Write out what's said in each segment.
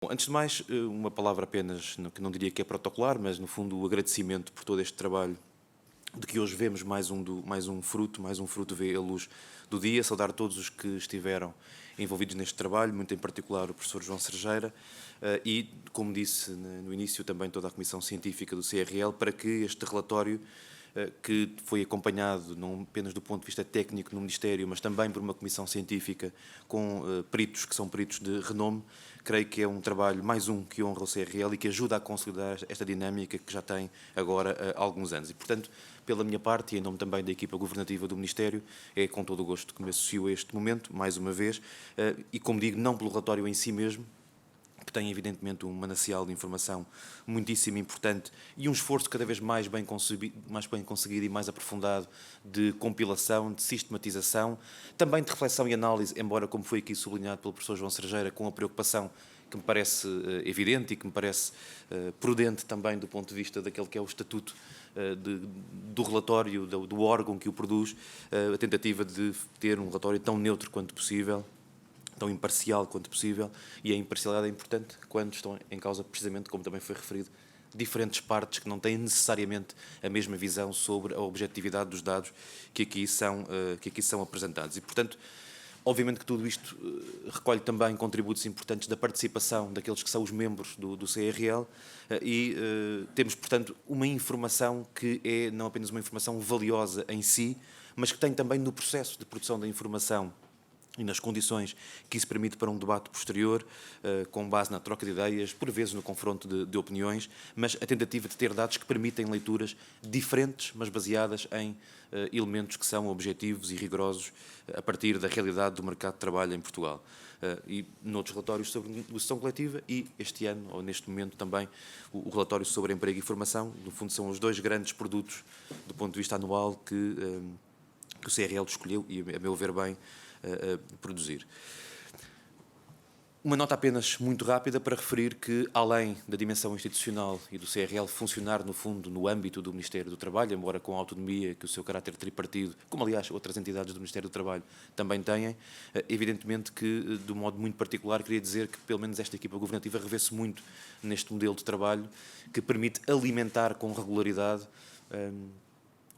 Bom, antes de mais, uma palavra apenas, que não diria que é protocolar, mas no fundo o agradecimento por todo este trabalho, de que hoje vemos mais um fruto vê a luz do dia. Saudar todos os que estiveram envolvidos neste trabalho, muito em particular o professor João Serjeira, e, como disse no início, também toda a Comissão Científica do CRL, para que este relatório, que foi acompanhado não apenas do ponto de vista técnico no Ministério, mas também por uma comissão científica com peritos que são peritos de renome, creio que é um trabalho, mais um, que honra o CRL e que ajuda a consolidar esta dinâmica que já tem agora há alguns anos. E, portanto, pela minha parte, e em nome também da equipa governativa do Ministério, é com todo o gosto que me associo a este momento, mais uma vez, e, como digo, não pelo relatório em si mesmo, que tem evidentemente um manancial de informação muitíssimo importante e um esforço cada vez mais bem conseguido e mais aprofundado de compilação, de sistematização, também de reflexão e análise, embora, como foi aqui sublinhado pelo professor João Serjeira, com a preocupação que me parece evidente e que me parece prudente também do ponto de vista daquele que é o estatuto do relatório, do órgão que o produz, a tentativa de ter um relatório tão neutro quanto possível, tão imparcial quanto possível, e a imparcialidade é importante quando estão em causa, precisamente, como também foi referido, diferentes partes que não têm necessariamente a mesma visão sobre a objetividade dos dados que aqui são apresentados. E, portanto, obviamente que tudo isto recolhe também contributos importantes da participação daqueles que são os membros do CRL e temos, portanto, uma informação que é não apenas uma informação valiosa em si, mas que tem também no processo de produção da informação e nas condições que isso permite para um debate posterior, com base na troca de ideias, por vezes no confronto de opiniões, mas a tentativa de ter dados que permitem leituras diferentes, mas baseadas em elementos que são objetivos e rigorosos a partir da realidade do mercado de trabalho em Portugal. E noutros relatórios sobre negociação coletiva e este ano, ou neste momento também, o relatório sobre emprego e formação, no fundo são os dois grandes produtos do ponto de vista anual que o CRL escolheu e, a meu ver bem, produzir. Uma nota apenas muito rápida para referir que, além da dimensão institucional e do CRL funcionar, no fundo, no âmbito do Ministério do Trabalho, embora com a autonomia que o seu caráter tripartido, como aliás outras entidades do Ministério do Trabalho também têm, evidentemente que, de um modo muito particular, queria dizer que, pelo menos, esta equipa governativa revê-se muito neste modelo de trabalho que permite alimentar com regularidade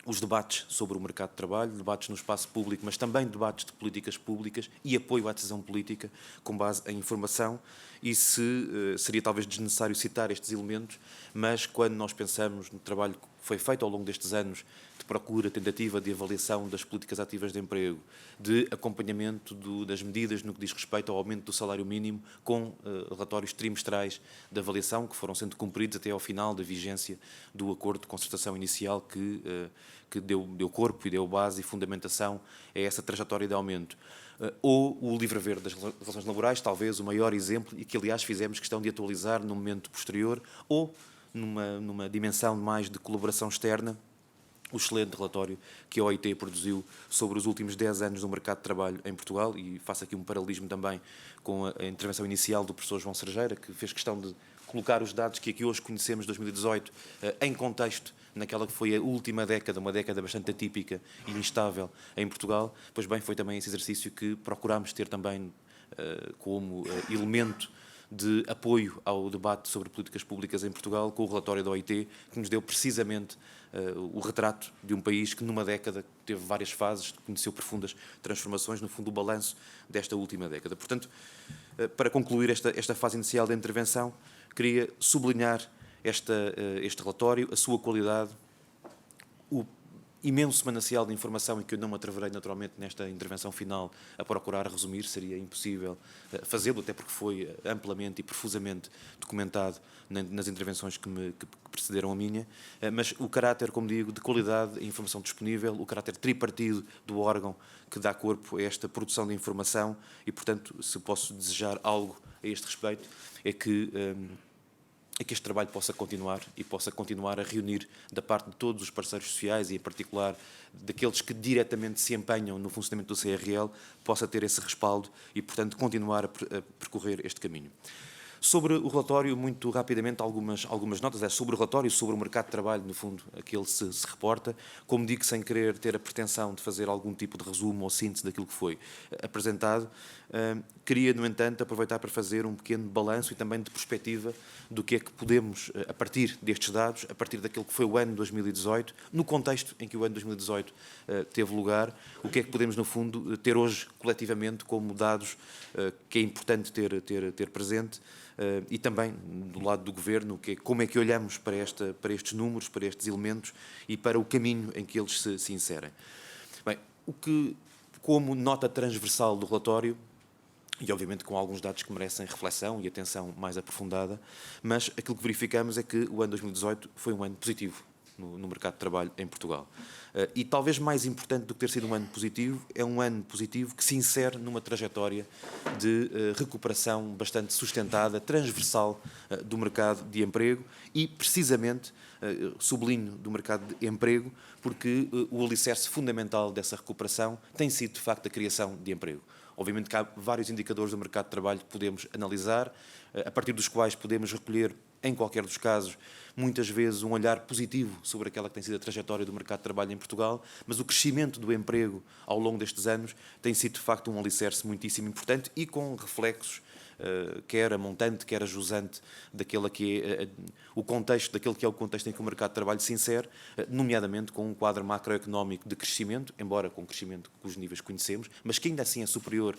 os debates sobre o mercado de trabalho, debates no espaço público, mas também debates de políticas públicas e apoio à decisão política com base em informação. E seria talvez desnecessário citar estes elementos, mas quando nós pensamos no trabalho que foi feito ao longo destes anos de procura, tentativa de avaliação das políticas ativas de emprego, de acompanhamento das medidas no que diz respeito ao aumento do salário mínimo, com relatórios trimestrais de avaliação que foram sendo cumpridos até ao final da vigência do acordo de concertação inicial que deu corpo e deu base e fundamentação a essa trajetória de aumento. Ou o Livro Verde das Relações Laborais, talvez o maior exemplo, e que aliás fizemos questão de atualizar num momento posterior, ou numa dimensão mais de colaboração externa, o excelente relatório que a OIT produziu sobre os últimos 10 anos do mercado de trabalho em Portugal, e faço aqui um paralelismo também com a intervenção inicial do professor João Serjeira, que fez questão de colocar os dados que aqui hoje conhecemos de 2018 em contexto naquela que foi a última década, uma década bastante atípica e instável em Portugal. Pois bem, foi também esse exercício que procurámos ter também como elemento de apoio ao debate sobre políticas públicas em Portugal, com o relatório da OIT, que nos deu precisamente o retrato de um país que numa década teve várias fases, conheceu profundas transformações, no fundo o balanço desta última década. Portanto, para concluir esta fase inicial da intervenção, queria sublinhar este relatório, a sua qualidade, o imenso manancial de informação e que eu não me atreverei naturalmente nesta intervenção final a procurar resumir, seria impossível fazê-lo, até porque foi amplamente e profusamente documentado nas intervenções que precederam a minha, mas o caráter, como digo, de qualidade e informação disponível, o caráter tripartido do órgão que dá corpo a esta produção de informação e, portanto, se posso desejar algo a este respeito, é que este trabalho possa continuar e possa continuar a reunir da parte de todos os parceiros sociais e, em particular, daqueles que diretamente se empenham no funcionamento do CRL, possa ter esse respaldo e, portanto, continuar a percorrer este caminho. Sobre o relatório, muito rapidamente, algumas notas. Sobre o relatório, sobre o mercado de trabalho, no fundo, a que ele se reporta. Como digo, sem querer ter a pretensão de fazer algum tipo de resumo ou síntese daquilo que foi apresentado, queria, no entanto, aproveitar para fazer um pequeno balanço e também de perspectiva do que é que podemos, a partir destes dados, a partir daquilo que foi o ano 2018, no contexto em que o ano 2018 teve lugar, o que é que podemos, no fundo, ter hoje, coletivamente, como dados que é importante ter presente, e também do lado do Governo, como é que olhamos para estes números, para estes elementos e para o caminho em que eles se inserem. Bem, como nota transversal do relatório, e obviamente com alguns dados que merecem reflexão e atenção mais aprofundada, mas aquilo que verificamos é que o ano 2018 foi um ano positivo no mercado de trabalho em Portugal. E talvez mais importante do que ter sido um ano positivo, é um ano positivo que se insere numa trajetória de recuperação bastante sustentada, transversal do mercado de emprego e, precisamente, sublinho do mercado de emprego, porque o alicerce fundamental dessa recuperação tem sido, de facto, a criação de emprego. Obviamente que há vários indicadores do mercado de trabalho que podemos analisar, a partir dos quais podemos recolher, em qualquer dos casos, muitas vezes um olhar positivo sobre aquela que tem sido a trajetória do mercado de trabalho em Portugal, mas o crescimento do emprego ao longo destes anos tem sido, de facto, um alicerce muitíssimo importante e com reflexos, quer a montante, quer a jusante, daquele que é o contexto, daquele que é o contexto em que o mercado de trabalho se insere, nomeadamente com um quadro macroeconómico de crescimento, embora com crescimento cujos níveis conhecemos, mas que ainda assim é superior.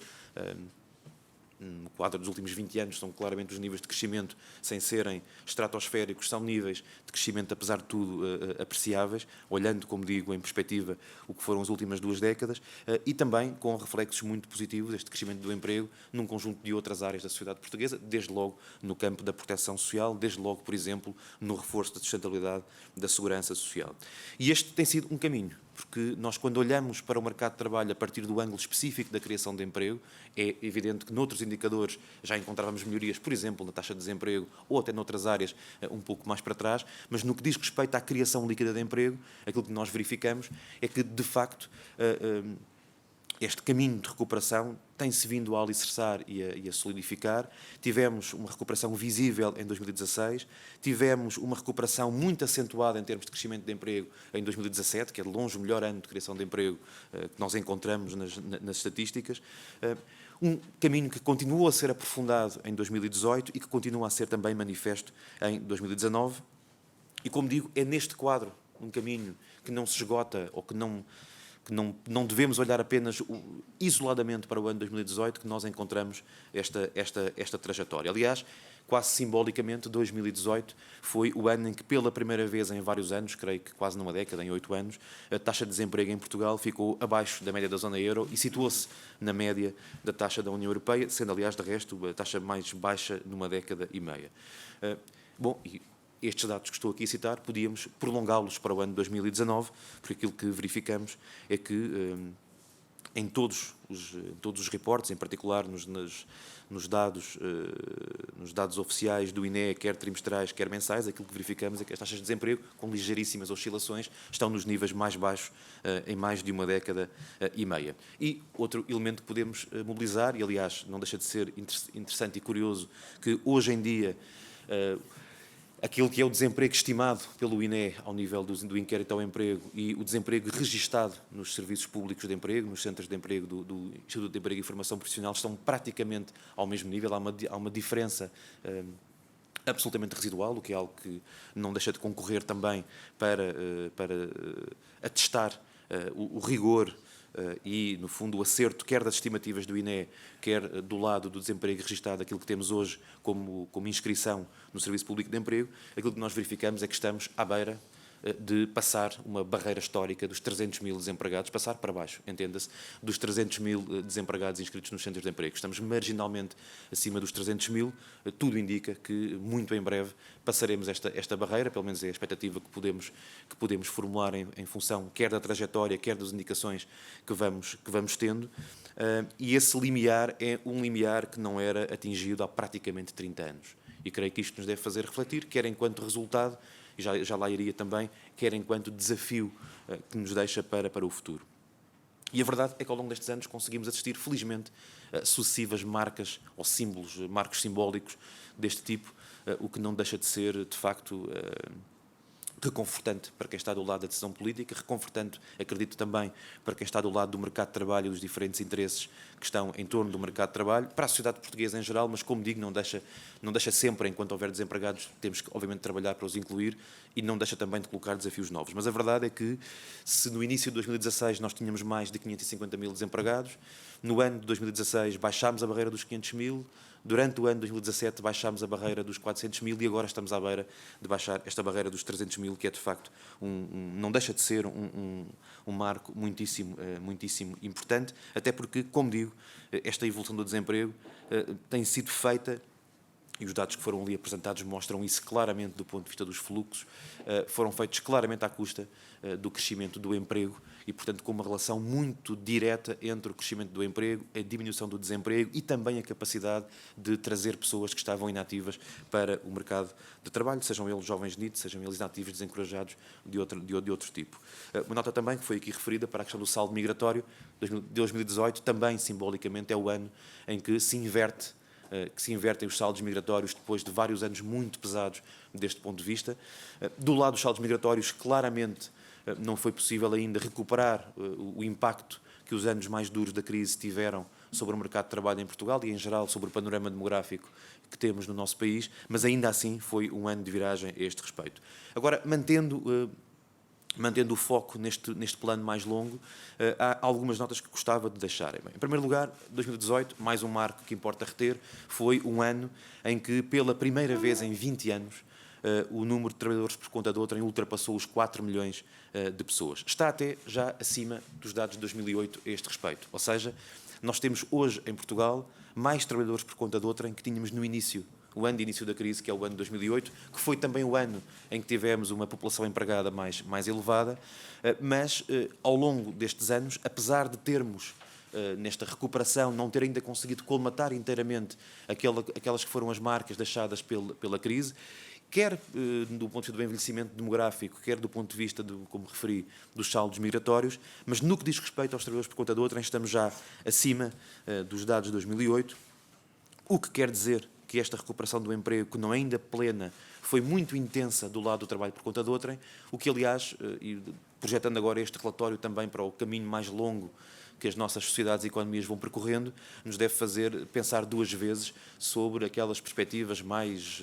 No quadro dos últimos 20 anos, são claramente os níveis de crescimento, sem serem estratosféricos, são níveis de crescimento, apesar de tudo, apreciáveis, olhando, como digo, em perspectiva o que foram as últimas 2 décadas, e também com reflexos muito positivos, este crescimento do emprego, num conjunto de outras áreas da sociedade portuguesa, desde logo no campo da proteção social, desde logo, por exemplo, no reforço da sustentabilidade da segurança social. E este tem sido um caminho, porque nós, quando olhamos para o mercado de trabalho a partir do ângulo específico da criação de emprego, é evidente que noutros indicadores já encontrávamos melhorias, por exemplo, na taxa de desemprego ou até noutras áreas um pouco mais para trás, mas no que diz respeito à criação líquida de emprego, aquilo que nós verificamos é que, de facto, este caminho de recuperação tem-se vindo a alicerçar e a solidificar. Tivemos uma recuperação visível em 2016, tivemos uma recuperação muito acentuada em termos de crescimento de emprego em 2017, que é de longe o melhor ano de criação de emprego que nós encontramos nas estatísticas. Um caminho que continuou a ser aprofundado em 2018 e que continua a ser também manifesto em 2019. E, como digo, é neste quadro um caminho que não se esgota ou que não devemos olhar apenas isoladamente para o ano 2018, que nós encontramos esta trajetória. Aliás, quase simbolicamente, 2018 foi o ano em que, pela primeira vez em vários anos, creio que quase numa década, em 8 anos, a taxa de desemprego em Portugal ficou abaixo da média da zona euro e situou-se na média da taxa da União Europeia, sendo, aliás, de resto, a taxa mais baixa numa década e meia. Bom, e estes dados que estou aqui a citar, podíamos prolongá-los para o ano 2019, porque aquilo que verificamos é que em todos os reportes, em particular nos dados oficiais do INE, quer trimestrais, quer mensais, aquilo que verificamos é que as taxas de desemprego, com ligeiríssimas oscilações, estão nos níveis mais baixos em mais de uma década e meia. E outro elemento que podemos mobilizar, e aliás não deixa de ser interessante e curioso, que hoje em dia aquilo que é o desemprego estimado pelo INE ao nível do inquérito ao emprego e o desemprego registado nos serviços públicos de emprego, nos centros de emprego do Instituto de Emprego e Formação Profissional, estão praticamente ao mesmo nível. Há uma diferença absolutamente residual, o que é algo que não deixa de concorrer também para atestar o rigor e, no fundo, o acerto, quer das estimativas do INE, quer do lado do desemprego registado, aquilo que temos hoje como inscrição no Serviço Público de Emprego, aquilo que nós verificamos é que estamos à beira de passar uma barreira histórica dos 300 mil desempregados, passar para baixo, entenda-se, dos 300 mil desempregados inscritos nos centros de emprego. Estamos marginalmente acima dos 300 mil, tudo indica que muito em breve passaremos esta barreira, pelo menos é a expectativa que podemos formular em função quer da trajetória, quer das indicações que vamos tendo, e esse limiar é um limiar que não era atingido há praticamente 30 anos. E creio que isto nos deve fazer refletir, quer enquanto resultado, e já lá iria também, quer enquanto desafio que nos deixa para o futuro. E a verdade é que ao longo destes anos conseguimos assistir, felizmente, a sucessivas marcas ou símbolos, marcos simbólicos deste tipo, o que não deixa de ser, de facto, reconfortante para quem está do lado da decisão política, reconfortante, acredito também, para quem está do lado do mercado de trabalho e dos diferentes interesses que estão em torno do mercado de trabalho, para a sociedade portuguesa em geral, mas como digo, não deixa sempre, enquanto houver desempregados, temos que obviamente trabalhar para os incluir e não deixa também de colocar desafios novos. Mas a verdade é que se no início de 2016 nós tínhamos mais de 550 mil desempregados, no ano de 2016 baixámos a barreira dos 500 mil, durante o ano de 2017 baixámos a barreira dos 400 mil e agora estamos à beira de baixar esta barreira dos 300 mil, que é de facto, não deixa de ser um marco muitíssimo importante, até porque, como digo, esta evolução do desemprego tem sido feita, e os dados que foram ali apresentados mostram isso claramente do ponto de vista dos fluxos, foram feitos claramente à custa do crescimento do emprego e, portanto, com uma relação muito direta entre o crescimento do emprego, a diminuição do desemprego e também a capacidade de trazer pessoas que estavam inativas para o mercado de trabalho, sejam eles jovens NEET, sejam eles inativos desencorajados de outro tipo. Uma nota também que foi aqui referida para a questão do saldo migratório, 2018 também simbolicamente é o ano em que se invertem os saldos migratórios depois de vários anos muito pesados deste ponto de vista. Do lado dos saldos migratórios, claramente não foi possível ainda recuperar o impacto que os anos mais duros da crise tiveram sobre o mercado de trabalho em Portugal e, em geral, sobre o panorama demográfico que temos no nosso país, mas ainda assim foi um ano de viragem a este respeito. Agora, mantendo o foco neste plano mais longo, há algumas notas que gostava de deixar. Em primeiro lugar, 2018, mais um marco que importa reter, foi um ano em que, pela primeira vez em 20 anos, o número de trabalhadores por conta de outrem ultrapassou os 4 milhões de pessoas. Está até já acima dos dados de 2008 a este respeito. Ou seja, nós temos hoje em Portugal mais trabalhadores por conta de outrem que tínhamos no início, o ano de início da crise, que é o ano de 2008, que foi também o ano em que tivemos uma população empregada mais elevada, mas ao longo destes anos, apesar de termos nesta recuperação, não ter ainda conseguido colmatar inteiramente aquelas que foram as marcas deixadas pela crise, quer do ponto de vista do envelhecimento demográfico, quer do ponto de vista, como referi, dos saldos migratórios, mas no que diz respeito aos trabalhadores por conta de outrem, estamos já acima dos dados de 2008, o que quer dizer que esta recuperação do emprego, que não é ainda plena, foi muito intensa do lado do trabalho por conta de outrem, o que, aliás, e projetando agora este relatório também para o caminho mais longo que as nossas sociedades e economias vão percorrendo, nos deve fazer pensar duas vezes sobre aquelas perspectivas mais,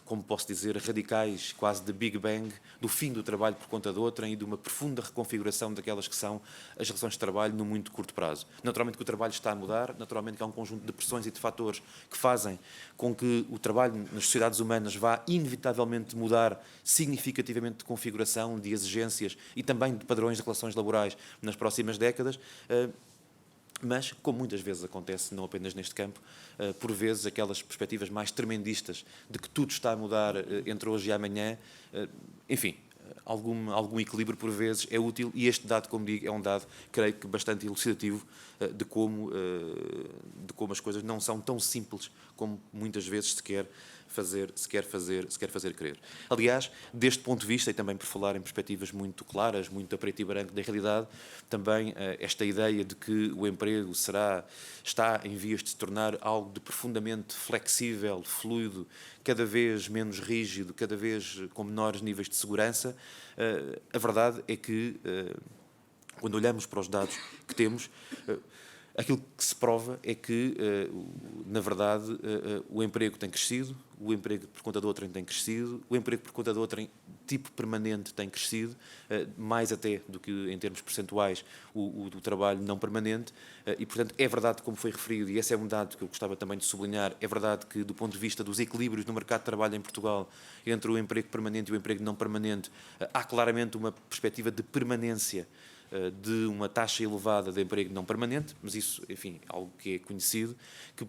como posso dizer, radicais, quase de Big Bang, do fim do trabalho por conta de outrem e de uma profunda reconfiguração daquelas que são as relações de trabalho no muito curto prazo. Naturalmente que o trabalho está a mudar, naturalmente que há um conjunto de pressões e de fatores que fazem com que o trabalho nas sociedades humanas vá inevitavelmente mudar significativamente de configuração, de exigências e também de padrões de relações laborais nas próximas décadas. Mas, como muitas vezes acontece, não apenas neste campo, por vezes aquelas perspectivas mais tremendistas de que tudo está a mudar entre hoje e amanhã, enfim, algum equilíbrio por vezes é útil e este dado, como digo, é um dado, creio que bastante elucidativo de como as coisas não são tão simples como muitas vezes se quer fazer crer. Aliás, deste ponto de vista, e também por falar em perspectivas muito claras, muito a preto e branco da realidade, também esta ideia de que o emprego está em vias de se tornar algo de profundamente flexível, fluido, cada vez menos rígido, cada vez com menores níveis de segurança, a verdade é que, quando olhamos para os dados que temos, aquilo que se prova é que, na verdade, o emprego tem crescido, o emprego por conta de outrem tem crescido, o emprego por conta de outrem tipo permanente tem crescido, mais até do que em termos percentuais o trabalho não permanente, e, portanto, é verdade, como foi referido, e esse é um dado que eu gostava também de sublinhar, é verdade que, do ponto de vista dos equilíbrios no mercado de trabalho em Portugal, entre o emprego permanente e o emprego não permanente, há claramente uma perspectiva de permanência de uma taxa elevada de emprego não permanente, mas isso, enfim, algo que é conhecido, que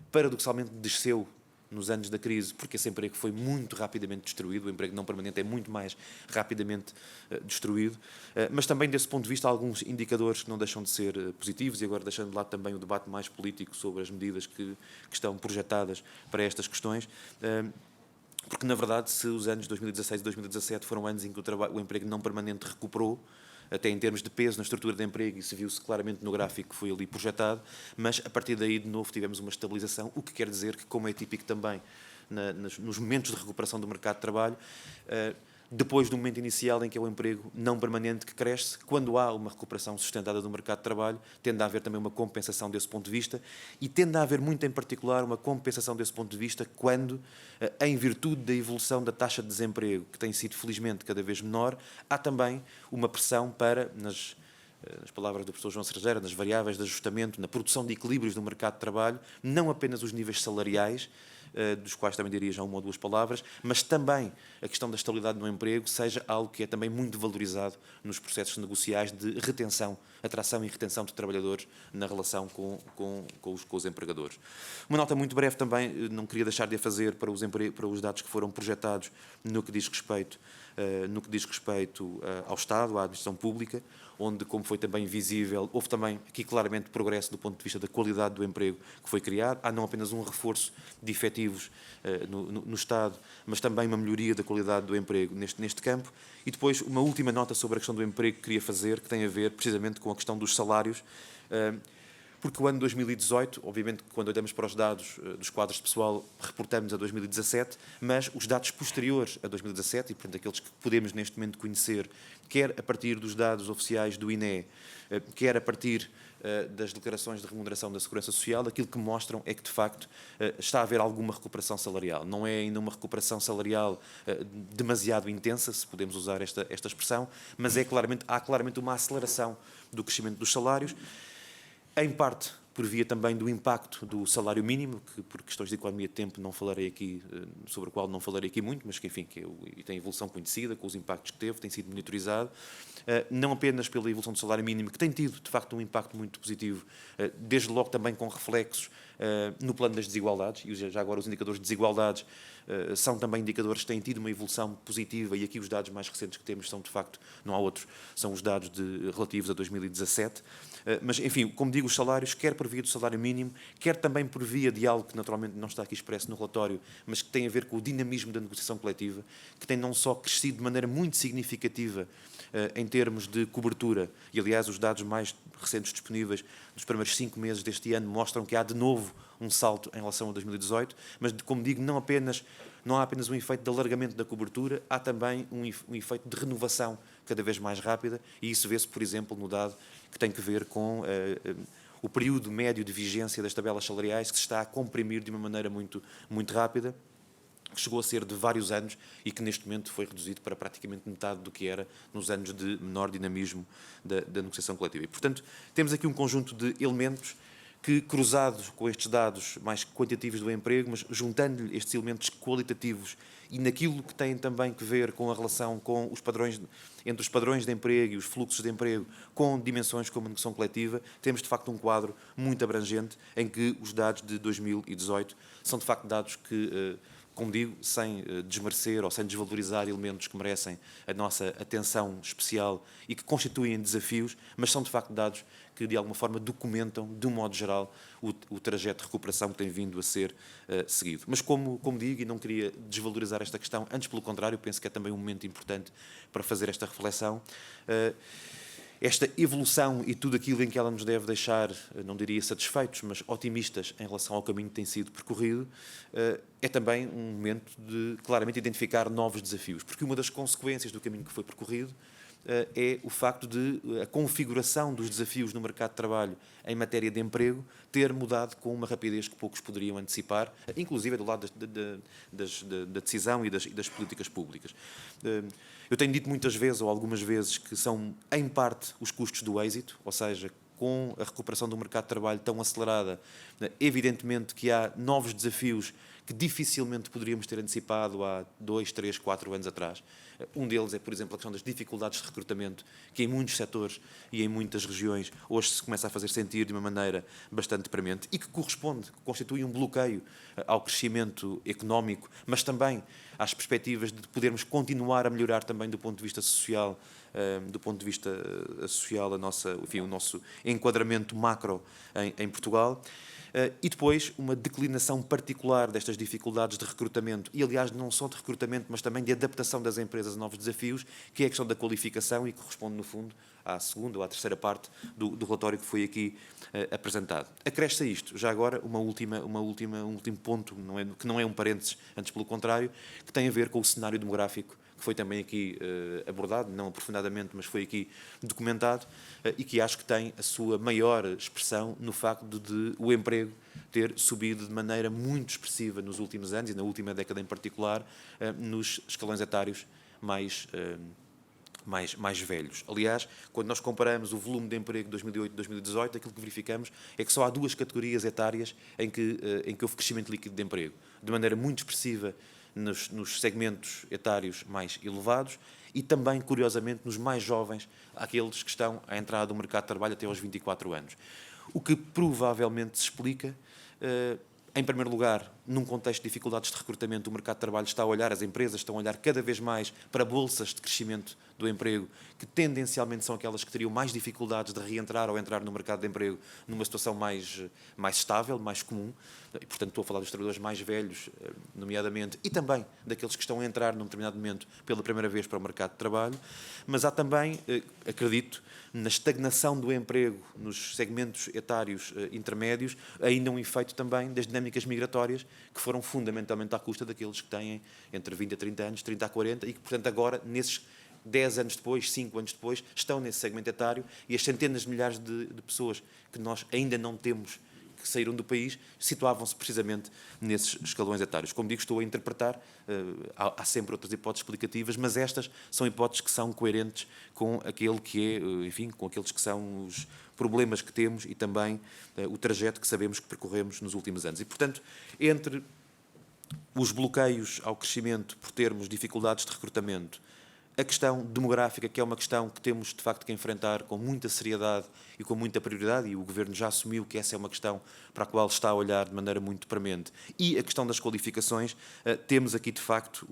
paradoxalmente desceu nos anos da crise, porque esse emprego foi muito rapidamente destruído, o emprego não permanente é muito mais rapidamente destruído, mas também desse ponto de vista há alguns indicadores que não deixam de ser positivos, e agora deixando de lado também o debate mais político sobre as medidas que estão projetadas para estas questões, porque na verdade se os anos 2016 e 2017 foram anos em que o emprego não permanente recuperou, até em termos de peso na estrutura de emprego, isso viu-se claramente no gráfico que foi ali projetado, mas a partir daí, de novo, tivemos uma estabilização, o que quer dizer que, como é típico também nos momentos de recuperação do mercado de trabalho, depois do momento inicial em que é o emprego não permanente que cresce, quando há uma recuperação sustentada do mercado de trabalho, tende a haver também uma compensação desse ponto de vista e tende a haver muito em particular uma compensação desse ponto de vista quando, em virtude da evolução da taxa de desemprego, que tem sido felizmente cada vez menor, há também uma pressão para, nas palavras do professor João Cerejeira, nas variáveis de ajustamento, na produção de equilíbrios do mercado de trabalho, não apenas os níveis salariais, dos quais também diria já uma ou duas palavras, mas também a questão da estabilidade no emprego seja algo que é também muito valorizado nos processos negociais de retenção, atração e retenção de trabalhadores na relação com os empregadores. Uma nota muito breve também, não queria deixar de a fazer para os dados que foram projetados no que diz respeito ao Estado, à administração pública, onde, como foi também visível, houve também aqui claramente progresso do ponto de vista da qualidade do emprego que foi criado. Há não apenas um reforço de efetivos no Estado, mas também uma melhoria da qualidade do emprego neste campo. E depois, uma última nota sobre a questão do emprego que queria fazer, que tem a ver precisamente com a questão dos salários, porque o ano 2018, obviamente, quando olhamos para os dados dos quadros de pessoal, reportamos a 2017, mas os dados posteriores a 2017, e portanto aqueles que podemos neste momento conhecer, quer a partir dos dados oficiais do INE, quer a partir das declarações de remuneração da Segurança Social, aquilo que mostram é que, de facto, está a haver alguma recuperação salarial. Não é ainda uma recuperação salarial demasiado intensa, se podemos usar esta expressão, mas há claramente uma aceleração do crescimento dos salários, em parte por via também do impacto do salário mínimo, que por questões de economia de tempo não falarei aqui, sobre o qual não falarei aqui muito, mas que enfim, tem evolução conhecida, com os impactos que teve, tem sido monitorizado, não apenas pela evolução do salário mínimo, que tem tido de facto um impacto muito positivo, desde logo também com reflexos no plano das desigualdades, e já agora os indicadores de desigualdades são também indicadores que têm tido uma evolução positiva, e aqui os dados mais recentes que temos são de facto, não há outros, são os dados relativos a 2017, mas enfim, como digo, os salários, quer por via do salário mínimo, quer também por via de algo que naturalmente não está aqui expresso no relatório, mas que tem a ver com o dinamismo da negociação coletiva, que tem não só crescido de maneira muito significativa em termos de cobertura, e aliás os dados mais recentes disponíveis dos primeiros 5 meses deste ano mostram que há de novo um salto em relação a 2018, mas como digo, não há apenas um efeito de alargamento da cobertura, há também um efeito de renovação cada vez mais rápida, e isso vê-se, por exemplo, no dado que tem que ver com o período médio de vigência das tabelas salariais, que se está a comprimir de uma maneira muito, muito rápida, que chegou a ser de vários anos e que neste momento foi reduzido para praticamente metade do que era nos anos de menor dinamismo da negociação coletiva. E, portanto, temos aqui um conjunto de elementos que, cruzados com estes dados mais quantitativos do emprego, mas juntando-lhe estes elementos qualitativos e naquilo que tem também que ver com a relação com os padrões, entre os padrões de emprego e os fluxos de emprego, com dimensões como a negociação coletiva, temos de facto um quadro muito abrangente em que os dados de 2018 são de facto dados que, como digo, sem desmerecer ou sem desvalorizar elementos que merecem a nossa atenção especial e que constituem desafios, mas são de facto dados que de alguma forma documentam, de um modo geral, o trajeto de recuperação que tem vindo a ser seguido. Mas como digo, e não queria desvalorizar esta questão, antes pelo contrário, penso que é também um momento importante para fazer esta reflexão, esta evolução e tudo aquilo em que ela nos deve deixar, não diria satisfeitos, mas otimistas em relação ao caminho que tem sido percorrido, é também um momento de claramente identificar novos desafios, porque uma das consequências do caminho que foi percorrido é o facto de a configuração dos desafios no mercado de trabalho em matéria de emprego ter mudado com uma rapidez que poucos poderiam antecipar, inclusive do lado da decisão e das políticas públicas. Eu tenho dito muitas vezes, ou algumas vezes, que são, em parte, os custos do êxito, ou seja, com a recuperação do mercado de trabalho tão acelerada, evidentemente que há novos desafios que dificilmente poderíamos ter antecipado há 2, 3, 4 anos atrás. Um deles é, por exemplo, a questão das dificuldades de recrutamento, que em muitos setores e em muitas regiões hoje se começa a fazer sentir de uma maneira bastante premente e que constitui um bloqueio ao crescimento económico, mas também às perspectivas de podermos continuar a melhorar também do ponto de vista social, o nosso enquadramento macro em Portugal. E depois uma declinação particular destas dificuldades de recrutamento, e aliás não só de recrutamento, mas também de adaptação das empresas a novos desafios, que é a questão da qualificação e que corresponde, no fundo, à segunda ou à terceira parte do relatório que foi aqui apresentado. Acresce a isto, já agora, um último ponto, que não é um parênteses, antes pelo contrário, que tem a ver com o cenário demográfico, que foi também aqui abordado, não aprofundadamente, mas foi aqui documentado, e que acho que tem a sua maior expressão no facto de o emprego ter subido de maneira muito expressiva nos últimos anos, e na última década em particular, nos escalões etários mais velhos. Aliás, quando nós comparamos o volume de emprego de 2008 e 2018, aquilo que verificamos é que só há duas categorias etárias em que houve crescimento líquido de emprego, de maneira muito expressiva nos segmentos etários mais elevados e também, curiosamente, nos mais jovens, aqueles que estão à entrada do mercado de trabalho até aos 24 anos. O que provavelmente se explica, em primeiro lugar, num contexto de dificuldades de recrutamento, o mercado de trabalho está a olhar, as empresas estão a olhar cada vez mais para bolsas de crescimento do emprego, que tendencialmente são aquelas que teriam mais dificuldades de reentrar ou entrar no mercado de emprego numa situação mais estável, mais comum. E, portanto, estou a falar dos trabalhadores mais velhos, nomeadamente, e também daqueles que estão a entrar num determinado momento pela primeira vez para o mercado de trabalho. Mas há também, acredito, na estagnação do emprego nos segmentos etários intermédios, ainda um efeito também das dinâmicas migratórias, que foram fundamentalmente à custa daqueles que têm entre 20 a 30 anos, 30 a 40, e que, portanto, agora, nesses 10 anos depois, 5 anos depois, estão nesse segmento etário, e as centenas de milhares de pessoas que nós ainda não temos, que saíram do país, situavam-se precisamente nesses escalões etários. Como digo, estou a interpretar, há sempre outras hipóteses explicativas, mas estas são hipóteses que são coerentes com aquele que é, enfim, com aqueles que são os problemas que temos e também o trajeto que sabemos que percorremos nos últimos anos. E, portanto, entre os bloqueios ao crescimento por termos dificuldades de recrutamento, a questão demográfica, que é uma questão que temos, de facto, que enfrentar com muita seriedade e com muita prioridade, e o Governo já assumiu que essa é uma questão para a qual está a olhar de maneira muito premente, e a questão das qualificações, temos aqui, de facto,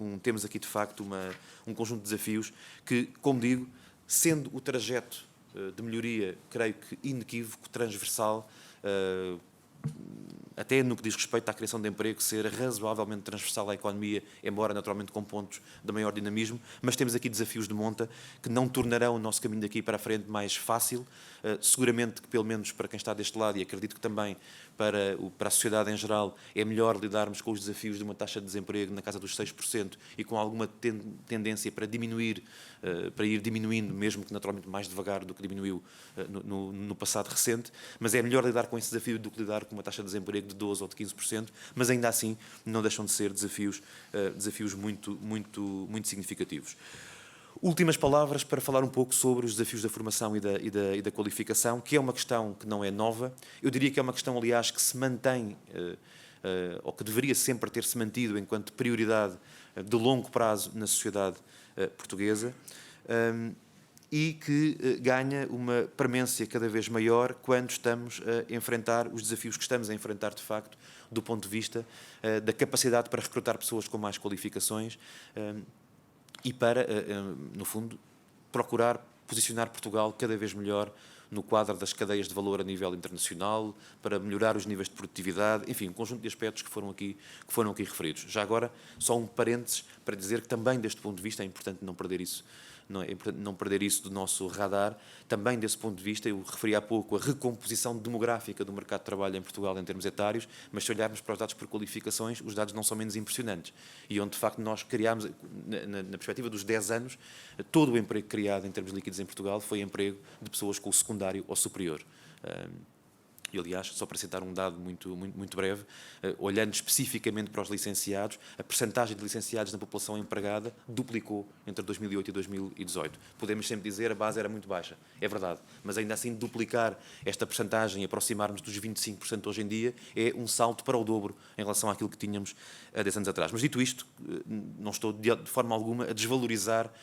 um conjunto de desafios que, como digo, sendo o trajeto de melhoria, creio que inequívoco, transversal, até no que diz respeito à criação de emprego, ser razoavelmente transversal à economia, embora naturalmente com pontos de maior dinamismo, mas temos aqui desafios de monta que não tornarão o nosso caminho daqui para a frente mais fácil, seguramente que pelo menos para quem está deste lado, e acredito que também para a sociedade em geral, é melhor lidarmos com os desafios de uma taxa de desemprego na casa dos 6% e com alguma tendência para diminuir, para ir diminuindo, mesmo que naturalmente mais devagar do que diminuiu no passado recente, mas é melhor lidar com esse desafio do que lidar com uma taxa de desemprego de 12% ou de 15%, mas ainda assim não deixam de ser desafios muito significativos. Últimas palavras para falar um pouco sobre os desafios da formação e da qualificação, que é uma questão que não é nova. Eu diria que é uma questão, aliás, que se mantém, ou que deveria sempre ter-se mantido enquanto prioridade de longo prazo na sociedade portuguesa, e que ganha uma premência cada vez maior quando estamos a enfrentar os desafios que estamos a enfrentar, de facto, do ponto de vista da capacidade para recrutar pessoas com mais qualificações, e para, no fundo, procurar posicionar Portugal cada vez melhor no quadro das cadeias de valor a nível internacional, para melhorar os níveis de produtividade, enfim, um conjunto de aspectos que foram aqui referidos. Já agora, só um parênteses para dizer que também, deste ponto de vista, é importante não perder isso. É importante não perder isso do nosso radar. Também desse ponto de vista, eu referi há pouco a recomposição demográfica do mercado de trabalho em Portugal em termos etários, mas se olharmos para os dados por qualificações, os dados não são menos impressionantes. E onde, de facto, nós criámos, na perspectiva dos 10 anos, todo o emprego criado em termos líquidos em Portugal foi emprego de pessoas com o secundário ou superior. E, aliás, só para citar um dado muito breve, olhando especificamente para os licenciados, a percentagem de licenciados na população empregada duplicou entre 2008 e 2018. Podemos sempre dizer que a base era muito baixa, é verdade, mas ainda assim duplicar esta percentagem e aproximarmos dos 25% hoje em dia é um salto para o dobro em relação àquilo que tínhamos há 10 anos atrás. Mas dito isto, não estou de forma alguma a desvalorizar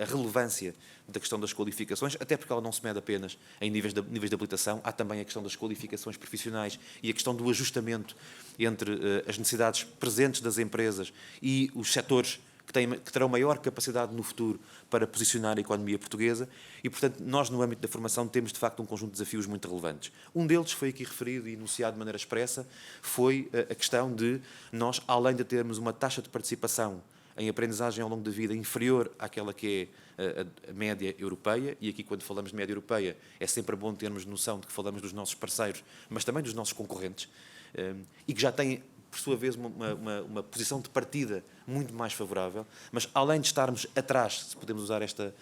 a relevância da questão das qualificações, até porque ela não se mede apenas em níveis de habilitação, há também a questão das qualificações profissionais e a questão do ajustamento entre as necessidades presentes das empresas e os setores que que terão maior capacidade no futuro para posicionar a economia portuguesa e, portanto, nós no âmbito da formação temos de facto um conjunto de desafios muito relevantes. Um deles foi aqui referido e enunciado de maneira expressa, foi a questão de nós, além de termos uma taxa de participação em aprendizagem ao longo da vida inferior àquela que é a média europeia, e aqui quando falamos de média europeia é sempre bom termos noção de que falamos dos nossos parceiros, mas também dos nossos concorrentes, e que já têm, por sua vez, uma posição de partida muito mais favorável, mas além de estarmos atrás, se podemos usar esta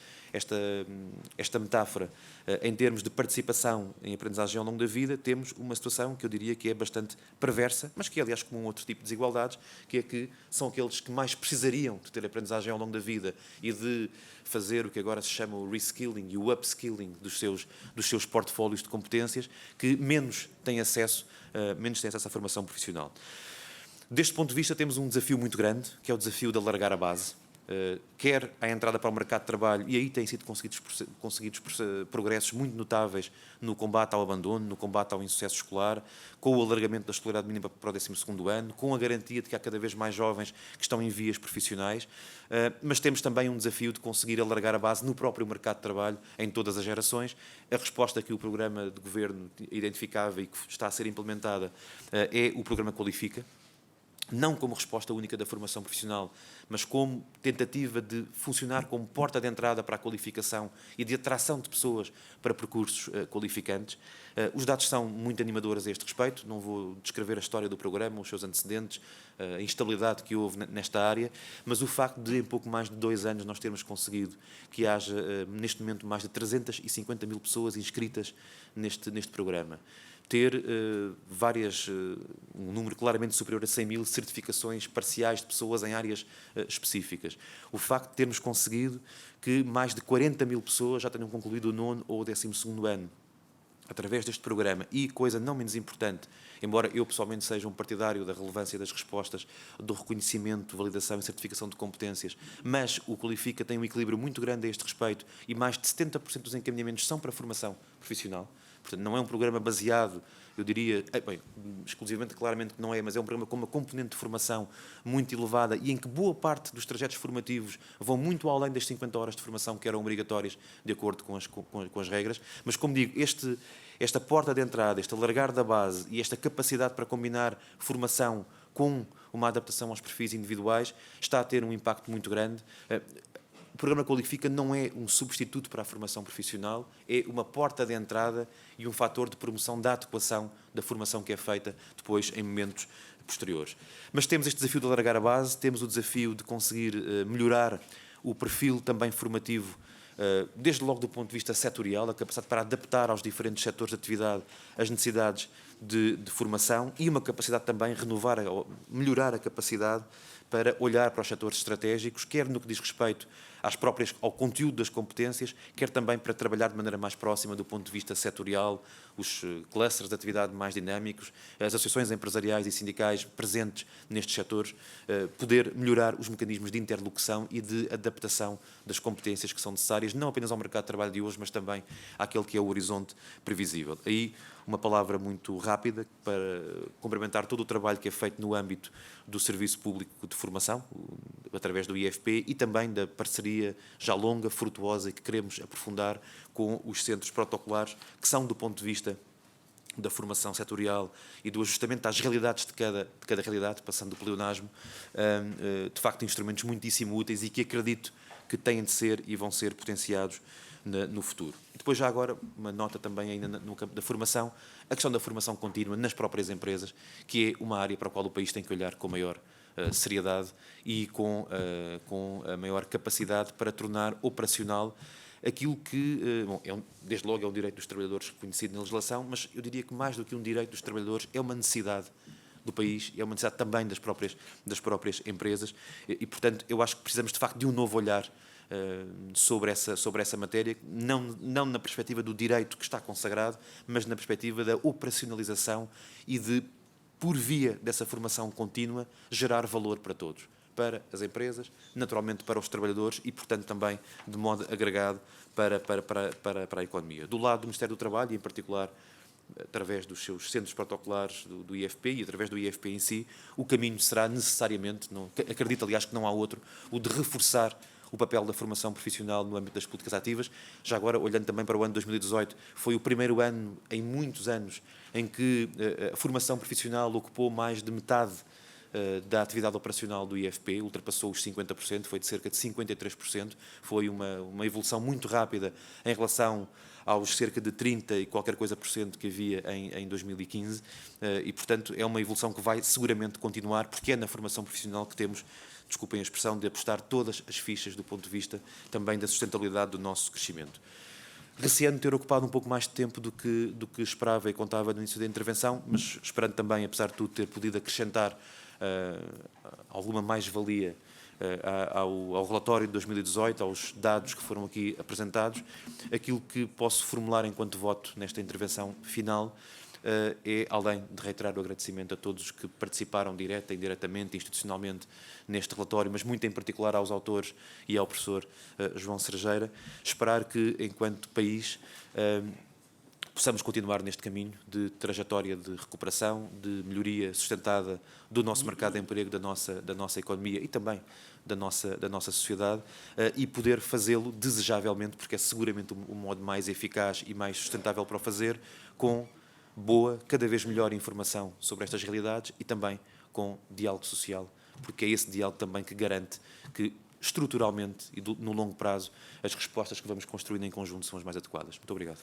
metáfora, em termos de participação em aprendizagem ao longo da vida, temos uma situação que eu diria que é bastante perversa, mas que é, aliás, comum a outro tipo de desigualdades, que é que são aqueles que mais precisariam de ter aprendizagem ao longo da vida e de fazer o que agora se chama o reskilling e o upskilling dos seus portfólios de competências, que menos têm acesso à formação profissional. Deste ponto de vista, temos um desafio muito grande, que é o desafio de alargar a base, quer à entrada para o mercado de trabalho, e aí têm sido conseguidos progressos muito notáveis no combate ao abandono, no combate ao insucesso escolar, com o alargamento da escolaridade mínima para o 12º ano, com a garantia de que há cada vez mais jovens que estão em vias profissionais, mas temos também um desafio de conseguir alargar a base no próprio mercado de trabalho, em todas as gerações. A resposta que o programa de governo identificava e que está a ser implementada é o programa Qualifica, não como resposta única da formação profissional, mas como tentativa de funcionar como porta de entrada para a qualificação e de atração de pessoas para percursos qualificantes. Os dados são muito animadores a este respeito, não vou descrever a história do programa, os seus antecedentes, a instabilidade que houve nesta área, mas o facto de, em pouco mais de 2 anos, nós termos conseguido que haja, neste momento, mais de 350 mil pessoas inscritas neste programa. Ter um número claramente superior a 100 mil certificações parciais de pessoas em áreas específicas. O facto de termos conseguido que mais de 40 mil pessoas já tenham concluído o 9º ou o 12º ano através deste programa. E, coisa não menos importante, embora eu pessoalmente seja um partidário da relevância das respostas, do reconhecimento, validação e certificação de competências, mas o Qualifica tem um equilíbrio muito grande a este respeito e mais de 70% dos encaminhamentos são para a formação profissional. Portanto, não é um programa baseado, eu diria, exclusivamente, claramente que não é, mas é um programa com uma componente de formação muito elevada e em que boa parte dos trajetos formativos vão muito além das 50 horas de formação que eram obrigatórias de acordo com as regras. Mas, como digo, esta porta de entrada, este alargar da base e esta capacidade para combinar formação com uma adaptação aos perfis individuais está a ter um impacto muito grande. O programa Qualifica não é um substituto para a formação profissional, é uma porta de entrada e um fator de promoção da adequação da formação que é feita depois em momentos posteriores. Mas temos este desafio de alargar a base, temos o desafio de conseguir melhorar o perfil também formativo, desde logo do ponto de vista setorial, a capacidade para adaptar aos diferentes setores de atividade as necessidades de formação e uma capacidade também renovar, melhorar a capacidade para olhar para os setores estratégicos, quer no que diz respeito ao conteúdo das competências, quer também para trabalhar de maneira mais próxima do ponto de vista setorial, os clusters de atividade mais dinâmicos, as associações empresariais e sindicais presentes nestes setores, poder melhorar os mecanismos de interlocução e de adaptação das competências que são necessárias, não apenas ao mercado de trabalho de hoje, mas também àquele que é o horizonte previsível. Aí, uma palavra muito rápida para complementar todo o trabalho que é feito no âmbito do Serviço Público de Formação, através do IFP, e também da parceria já longa, frutuosa, e que queremos aprofundar com os centros protocolares, que são, do ponto de vista da formação setorial e do ajustamento às realidades de cada realidade, passando do pleonasmo, de facto instrumentos muitíssimo úteis e que acredito que têm de ser e vão ser potenciados no futuro. E depois, já agora, uma nota também ainda no campo da formação, a questão da formação contínua nas próprias empresas, que é uma área para a qual o país tem que olhar com maior seriedade e com a maior capacidade para tornar operacional aquilo que, desde logo é um direito dos trabalhadores reconhecido na legislação, mas eu diria que mais do que um direito dos trabalhadores é uma necessidade do país e é uma necessidade também das próprias empresas e, portanto, eu acho que precisamos de facto de um novo olhar sobre essa matéria, não na perspectiva do direito que está consagrado, mas na perspectiva da operacionalização e de, por via dessa formação contínua, gerar valor para todos, para as empresas, naturalmente para os trabalhadores e, portanto, também de modo agregado para a economia. Do lado do Ministério do Trabalho, e em particular através dos seus centros protocolares do IFP e através do IFP em si, o caminho será necessariamente, acredito aliás que não há outro, o de reforçar o papel da formação profissional no âmbito das políticas ativas. Já agora, olhando também para o ano de 2018, foi o primeiro ano em muitos anos em que a formação profissional ocupou mais de metade da atividade operacional do IFP, ultrapassou os 50%, foi de cerca de 53%, foi uma evolução muito rápida em relação aos cerca de 30 e qualquer coisa por cento que havia em 2015 e, portanto, é uma evolução que vai seguramente continuar, porque é na formação profissional que temos, desculpem a expressão, de apostar todas as fichas do ponto de vista também da sustentabilidade do nosso crescimento. Receando ter ocupado um pouco mais de tempo do que esperava e contava no início da intervenção, mas esperando também, apesar de tudo, ter podido acrescentar alguma mais-valia ao relatório de 2018, aos dados que foram aqui apresentados. Aquilo que posso formular enquanto voto nesta intervenção final é, além de reiterar o agradecimento a todos que participaram direta e indiretamente, institucionalmente, neste relatório, mas muito em particular aos autores e ao professor João Cerejeira, esperar que, enquanto país, possamos continuar neste caminho de trajetória de recuperação, de melhoria sustentada do nosso mercado de emprego, da nossa economia e também da nossa sociedade e poder fazê-lo desejavelmente, porque é seguramente o modo mais eficaz e mais sustentável para o fazer, com boa, cada vez melhor informação sobre estas realidades e também com diálogo social, porque é esse diálogo também que garante que estruturalmente e no longo prazo as respostas que vamos construindo em conjunto são as mais adequadas. Muito obrigado.